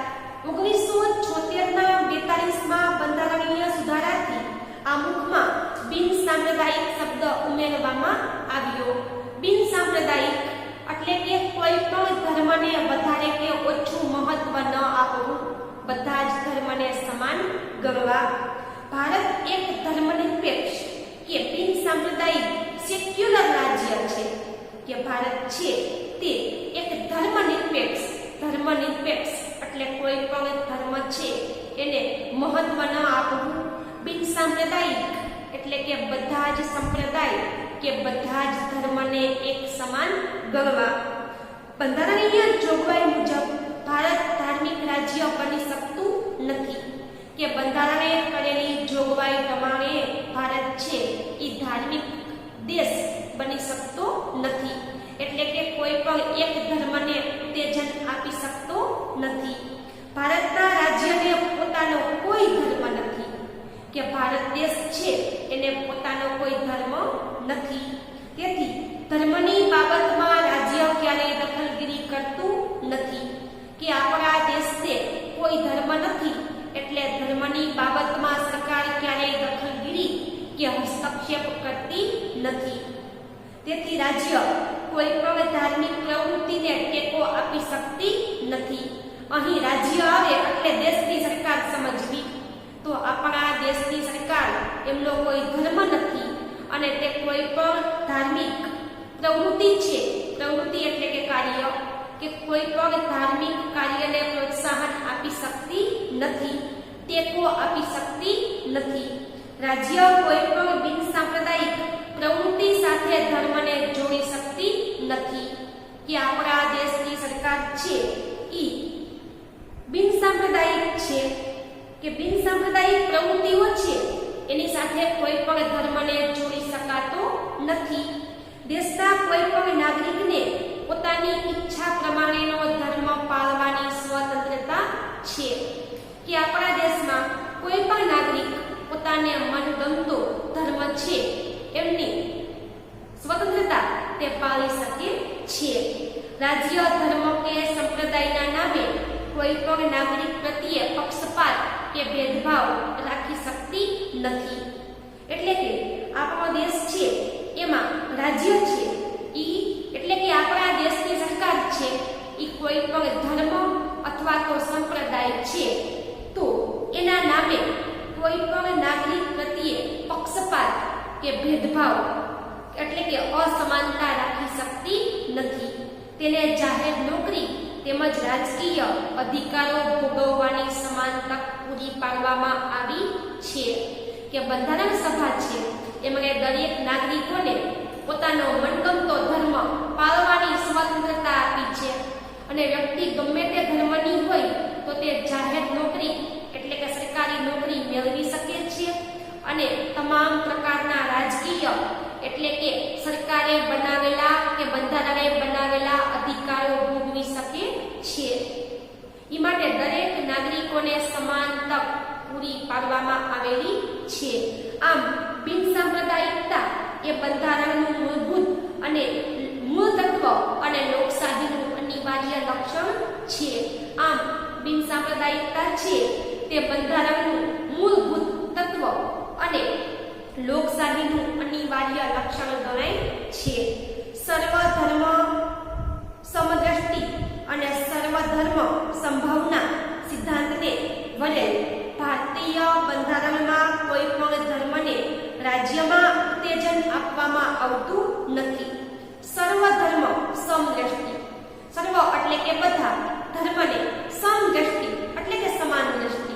1976ના 42માં બંધારણીય સુધારાથી આમુખમાં બિન સાંપ્રદાયિક શબ્દ ઉમેરવામાં આવ્યો. બિન સાંપ્રદાયિક એટલે કે કોઈ પણ ધર્મને વધારે કે ઓછું મહત્વ ન આપવું, બધા જ ધર્મને સમાન ગણવા. ભારત એક ધર્મનિરપેક્ષ કે બિન સાંપ્રદાયિક સેક્યુલર રાજ્ય છે, કે ભારત છે તે એક ધર્મનિરપેક્ષ એટલે કોઈ પણ ધર્મ છે એને મહત્વ ન આપવું. બિન સાંપ્રદાયિક એટલે કે બધા જ સંપ્રદાય કે બધા જ ધર્મને એક સમાન ગણવા. બંધારણીય જોગવાઈ મુજબ ભારત ધાર્મિક રાજ્ય બની શકતું નથી, કે બંધારણે કરેલી જોગવાઈ પ્રમાણે ભારત છે એ ધાર્મિક દેશ બની શકતો નથી, એટલે કે કોઈ પણ એક ધર્મને ઉત્તેજન આપી શકતો નથી. ભારતના રાજ્યને પોતાનો કોઈ ધર્મ નથી, કે ભારત દેશ છે એને પોતાનો કોઈ ધર્મ નથી. તેથી ધર્મની બાબતમાં રાજ્ય ક્યારેય દખલગીરી કરતું નથી, કે આપણા દેશને કોઈ ધર્મ નથી એટલે ધર્મની બાબતમાં સરકાર ક્યારેય દખલગીરી કે હસ્તક્ષેપ કરતી નથી. તેથી રાજ્ય કોઈ પણ ધાર્મિક પ્રવૃત્તિને ટેકો આપી શકતી નથી. અહીં રાજ્ય આવે એટલે દેશની સરકાર સમજવી. તો આપણા દેશની સરકાર એમનો કોઈ ધર્મ નથી અને તે કોઈ પણ ધાર્મિક પ્રવૃત્તિ છે, પ્રવૃત્તિ એટલે કે કાર્ય, કે કોઈ પણ ધાર્મિક કાર્યને પ્રોત્સાહન આપી શકતી નથી, ટેકો આપી શકતી નથી. રાજ્ય કોઈ પણ બિનસાંપ્રદાયિક પ્રવૃત્તિ સાથે ધર્મને જોડી શકતી નથી. કે આપણા દેશની સરકાર છે ઈ બિનસાંપ્રદાયિક છે, કે બિનસાંપ્રદાયિક પ્રવૃત્તિઓ છે એની સાથે કોઈ પણ ધર્મને જોડી શકાતો નથી. દેશના કોઈ પણ નાગરિકને પોતાની ઈચ્છા પ્રમાણેનો ધર્મ પાળવાની સ્વતંત્રતા છે. કે આપણા દેશમાં કોઈ પણ નાગરિક પોતાને મનગમતો ધર્મ છે એમની સ્વતંત્રતા તે પાળી શકે છે. રાજ્ય, ધર્મ કે સંપ્રદાયના નામે કોઈ પણ નાગરિક પ્રત્યે પક્ષપાત કે ભેદભાવ રાખી શકતી નથી. એટલે કે આપણો દેશ છે એમાં રાજ્ય છે ઈ એટલે કે આપણા દેશની સરકાર છે ઈ કોઈ પણ ધર્મ અથવા તો સંપ્રદાય છે તો એના નામે કોઈ પણ નાગરિક પ્રત્યે પક્ષપાત કે ભેદભાવ એટલે કે અસમાનતા રાખી શકતી નથી. તેને જાહેર નોકરી તેમજ રાજકીય અધિકારો ભોગવવાની સમાન તક પૂરી પાડવામાં આવી છે. કે બંધારણ સભા છે એમણે દરેક નાગરિકોને પોતાનો મનગમતો ધર્મ પાળવાની સ્વતંત્રતા આપી છે અને વ્યક્તિ ગમે તે ધર્મની હોય તો તે જાહેર નોકરી એટલે કે સરકારી નોકરી મેળવી શકે છે અને તમામ પ્રકારના રાજકીય એટલે કે સરકારે બનાવેલા કે બંધારણે બનાવેલા અધિકારો ભોગવી શકે છે. એ માટે દરેક નાગરિકોને સમાન તક પૂરી પાડવામાં આવેલી છે. આમ બિનસાંપ્રદાયિકતા એ બંધારણનું મૂળભૂત અને મૂળ તત્વ અને લોકશાહીનું અનિવાર્ય લક્ષણ છે. આમ બિનસાંપ્રદાયિકતા છે તે બંધારણનું મૂળભૂત તત્વ અને લોકશાહીનું અનિવાર્ય લક્ષણ ગણાય છે. સર્વધર્મ સમદ્રષ્ટિ અને સર્વધર્મ સંભાવના સિદ્ધાંતને વડે ભારતીય બંધારણમાં કોઈ પણ ધર્મને રાજ્યમાં ઉત્તેજન આપવામાં આવતું નથી. સર્વધર્મ સમદ્રષ્ટિ, સર્વ એટલે કે બધા, ધર્મને સમદ્રષ્ટિ એટલે કે સમાન દ્રષ્ટિ,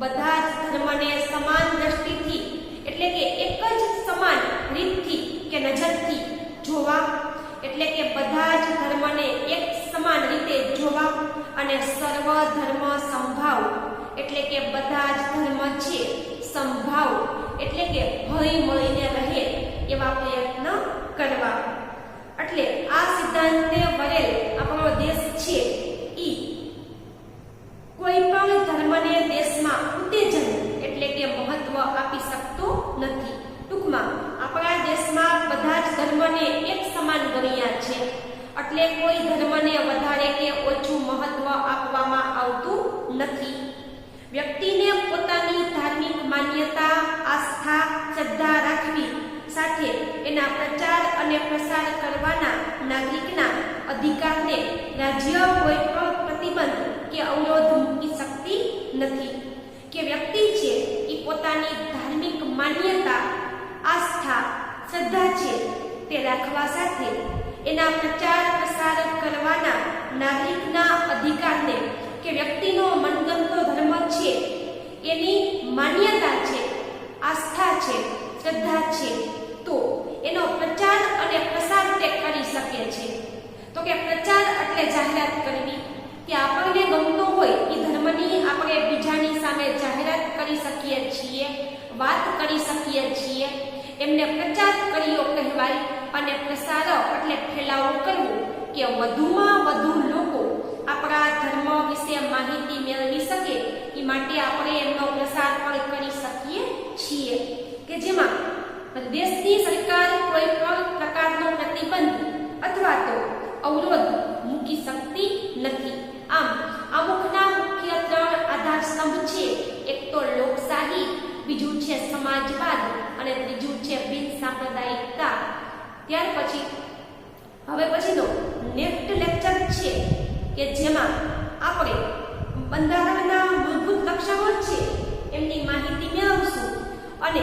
બધા જ ધર્મને સમાન દ્રષ્ટિથી એટલે કે એક જ સમાન રીતથી કે નજરથી જોવા, એટલે કે બધા જ ધર્મને એક સમાન રીતે જોવા અને સર્વ ધર્મ સંભાવ એટલે કે બધા જ ધર્મ છે સંભાવ એટલે કે હળી મળીને રહે એવા પ્રયત્ન કરવા. એટલે આ સિદ્ધાંતને વડેલ આપણો દેશ છે ઈ કોઈ પણ ધર્મને દેશમાં ઉત્તેજન એટલે કે મહત્વ આપી શકતો નથી. ટૂંકમાં આપણા દેશમાં બધા જ ધર્મને એક સમાન ગણ્યા છે એટલે કોઈ ધર્મને વધારે કે ઓછું મહત્વ આપવામાં આવતું નથી. વ્યક્તિને પોતાની ધાર્મિક માન્યતા, આસ્થા, શ્રદ્ધા રાખવી સાથે એના પ્રચાર અને પ્રસાર કરવાના નાગરિકના અધિકારને રાજ્ય કોઈ પણ પ્રતિબંધ કે અવરોધ મૂકી શકતી નથી. કે વ્યક્તિ છે એ પોતાની ધાર્મિક માન્યતા, આસ્થા, શ્રદ્ધા છે તે રાખવા સાથે એના પ્રચાર પ્રસાર કરવાના નાગરિકના અધિકારને કે વ્યક્તિનો મનગમતો ધર્મ છે એની માન્યતા છે, આસ્થા છે, શ્રદ્ધા છે તો એનો પ્રચાર અને પ્રસાર તે કરી શકે છે. તો કે પ્રચાર એટલે જાહેરાત કરવી કે આપણને ગમતો હોય એ ધર્મની આપણે બીજાની સામે જાહેરાત કરી શકીએ છીએ, વાત કરી શકીએ છીએ, એમને પ્રચાર કર્યો કહેવાય. અને પ્રસાર એટલે ફેલાવો કરવો કે વધુમાં વધુ લોકો આપણા ધર્મ વિશે માહિતી મેળવી શકે એ માટે આપણે એમનો પ્રસાર પણ કરી શકીએ છીએ. કે જેમાં દેશની સરકાર કોઈ પણ પ્રકારનો પ્રતિબંધ અથવા તો અવરોધ મૂકી શકતી નથી. આમ અમુકના મુખ્ય 3 આધાર સ્તંભ છે. એક તો લોકશાહી, બીજું છે સમાજવાદ અને ત્રીજું છે બિનસાંપ્રદાયિકતા. ત્યાર પછી હવે પછીનો નેક્સ્ટ લેક્ચર છે કે જેમાં આપણે બંધારણના મૂળભૂત લક્ષણો છે એમની માહિતી મેળવશું અને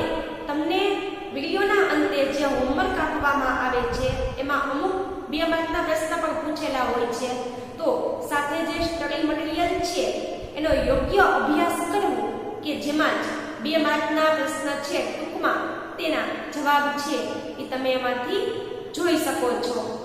એમાં અમુક 2 માર્કના પ્રશ્ન પણ પૂછેલા હોય છે. તો સાથે જે સ્ટડી મટીરીયલ છે એનો યોગ્ય અભ્યાસ કરવો કે જેમાં જ 2 માર્કના પ્રશ્ન છે ટૂંકમાં તેના જવાબ છે એ તમે એમાંથી જોઈ શકો છો.